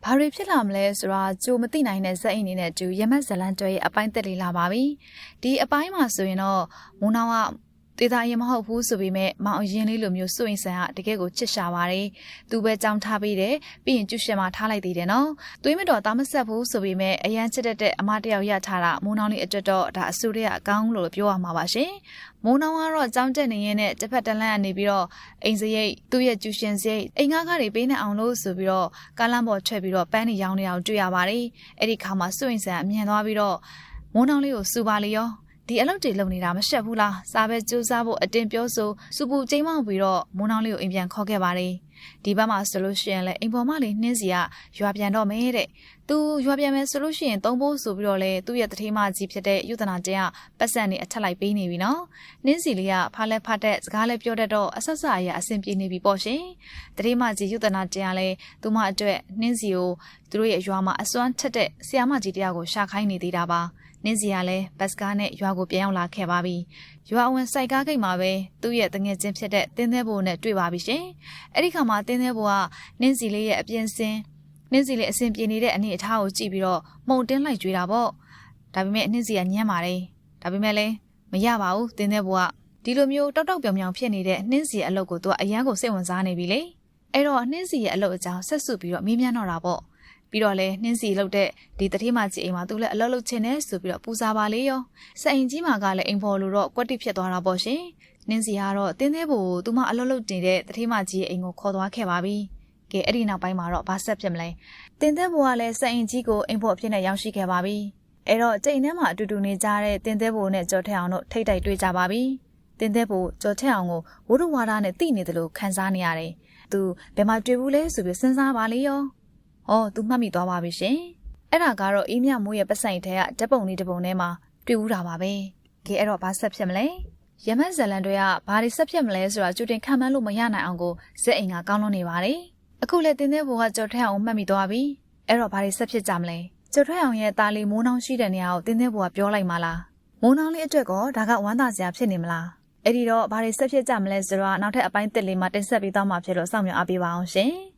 ဘာတွေဖြစ်လာမလဲဆိုတာကြိုမသိနိုင်တဲ့ဇက်အိမ်နေနဲ့တူရမက်ဇလန်တွဲရဲ့အပိုင်းသက်လေးလာပါပြီဒီအပိုင်းမှာဆိုရင်တော့မိုးနောင်ကတေသာရင်မဟုတ်ဘူးဆိုပေမဲ့မောင်အရင်လေးလိုမျိုးစွန့်ဆန်ကတကယ်ကိုချစ်ရှာပါတယ်သူပဲကြောင်းထားပေးတယ်ပြီးရင်ကျူရှင်မှာထားလိုက်သေးတယ်နော်သွေးမတော်သားမဆက်ဘူးဆိုပေမဲ့အရန်ချစ်တဲ့အမတယောက်ရထားတာမိုးနောင်လေးအတွက်တော့ဒါအဆူတွေကအကောင်းလို့ပြောရမှာပါရှင်မိုးနောင်ကတော့ကြောင်းတက်နေရင်နဲ့တစ်ဖက်တစ်လန့်ကနေပြီးတော့အိမ်စရိတ်သူ့ရဲ့ကျူရှင်စရိတ်အိမ်ငါးကားတွေပေးနေအောင်လို့ဆိုပြီးတော့ကားလမ်းပေါ်ထွက်ပြီးတော့ပန်းနေရောင်းနေအောင်တွေ့ရပါတယ်အဲ့ဒီခါမှာစွန့်ဆန်အမြင်သွားပြီးတော့မိုးနောင်လေးကိုစူပါလေရောဒီအလုပ်တွေလုပ်နေတာမရှက်ဘူးလားစားပဲကြိုးစားဖို့အတင်းပြောဆိုစူပူကျိမ်းမောက်ပြီးတော့မိုးနောင်လေးကိုအိမ်ပြန်ခေါ်ခဲ့ပါတယ်ဒီဘက်မှာဆိုလို့ရှိရင်လည်းအိမ်ပေါ်မလေးနှင်းစီကရွာပြန်တော့မယ်တဲ့သူရွာပြန်မယ်ဆိုလို့ရှိရင်သုံးဖို့ဆိုပြီးတော့လေသူ့ရဲ့တထေးမကြီးဖြစ်တဲ့ယုဒနာတင်ကပတ်စံနေအထက်လိုက်ပေးနေပြီနော်နှင်းစီလေးကဖားလဲဖတ်တဲ့စကားလဲပြောတတ်တော့အဆက်ဆက်အရာအဆင်ပြေနေပြီပေါ့ရှင်တထေးမကြီးယုဒနာတင်ကလည်းသူမအတွက်နှင်းစီကိုသူတို့ရဲ့ရွာမှာအစွမ်းထက်တဲ့ဆရာမကြီးတရားကိုရှာခိုင်းနေသေးတာပါနင်းစီကလည်းဘတ်စကားနဲ့ရွာကိုပြန်ရောက်လာခဲ့ပါပြီ။ရွာအဝင်စိုက်ကားဂိတ်မှာပဲသူ့ရဲ့တငယ်ချင်းဖြစ်တဲ့တင်းသေးဘိုးနဲ့တွေ့ပါပြီရှင်။အဲ့ဒီခါမှာတင်းသေးဘိုးကနင်းစီလေးရဲ့အပြင်းစင်းနင်းစီလေးအဆင်ပြေနေတဲ့အနေအထားကိုကြည့်ပြီးတော့မှုန်တင်းလိုက်ကြွေးတာပေါ့။ဒါပေမဲ့နင်းစီကညံ့ပါတယ်။ဒါပေမဲ့လည်းမရပါဘူးတင်းသေးဘိုးကဒီလိုမျိုးတောက်တောက်ပြောင်ပြောင်ဖြစ်နေတဲ့နင်းစီရဲ့အလုပ်ကိုသူကအရန်ကိုစိတ်ဝင်စားနေပြီလေ။အဲ့တော့နင်းစီရဲ့အလုပ်အကြောင်းဆက်စုပြီးတော့မေးမြန်းတော့တာပေါ့။ပြီးတော့လဲနှင်းစီလောက်တဲ့ဒီတတိမကြီးအိမ်မှာသူလည်းအလုပ်လုပ်ချင်တယ်ဆိုပြီးတော့ပူစားပါလေရောစအိမ်ကြီးမှာကလည်းအိမ်ဖော်လို့တော့ကွက်တိဖြစ်သွားတာပေါ့ရှင်နှင်းစီကတော့တင်းသေးဖို့သူမအလုပ်လုပ်နေတဲ့တတိမကြီးအိမ်ကိုခေါ်သွားခဲ့ပါပြီကဲအဲ့ဒီနောက်ပိုင်းမှာတော့ဘာဆက်ဖြစ်မလဲတင်းသေးဖို့ကလည်းစအိမ်ကြီးကိုအိမ်ဖော်အဖြစ်နဲ့ရောက်ရှိခဲ့ပါပြီအဲ့တော့ကျိန်ထဲမှာအတူတူနေကြတဲ့တင်းသေးဖို့နဲ့ကြော်ထက်အောင်တို့ထိတ်တိုက်တွေ့ကြပါပြီတင်းသေးဖို့ကြော်ထက်အောင်ကိုဝိုးဝါဒနဲ့တိနေတယ်လို့ခံစားနေရတယ်သူဘယ်မှာတွေ့ဘူးလဲဆိုပြီးစဉ်းစားပါလေရောသူမှတ်မိသွားပါပြီရှင်။အဲ့ဒါကတော့အေးမြမိုးရဲ့ပတ်ဆိုင်ထဲကဓာတ်ပုံလေးတစ်ပုံထဲမှာတွေ့ဦးတာပါပဲ။ကဲအဲ့တော့ဘာဆက်ဖြစ်မလဲ။ရမက်ဇလန်တွေကဘာတွေဆက်ဖြစ်မလဲဆိုတာကြိုတင်ခံမှန်းလို့မရနိုင်အောင်ကိုဇက်အိမ်ကကောင်းလွန်နေပါတယ်။အခုလေတင်းသေးဘိုးကကြော်ထွက်အောင်မှတ်မိသွားပြီ။အဲ့တော့ဘာတွေဆက်ဖြစ်ကြမလဲ။ကြော်ထွက်အောင်ရဲ့ตาလေးမိုးနှောင်းရှိတဲ့နေရာကိုတင်းသေးဘိုးကပြောလိုက်မှလား။မိုးနှောင်းလေးအတွက်ကောဒါကဝမ်းသာစရာဖြစ်နေမလား။အဲ့ဒီတော့ဘာတွေဆက်ဖြစ်ကြမလဲဆိုတော့နောက်ထပ်အပိုင်းတစ်လေးမှာတင်ဆက်ပေးသွားမှာဖြစ်လို့စောင့်မျှော်အားပေးပါအောင်ရှင်။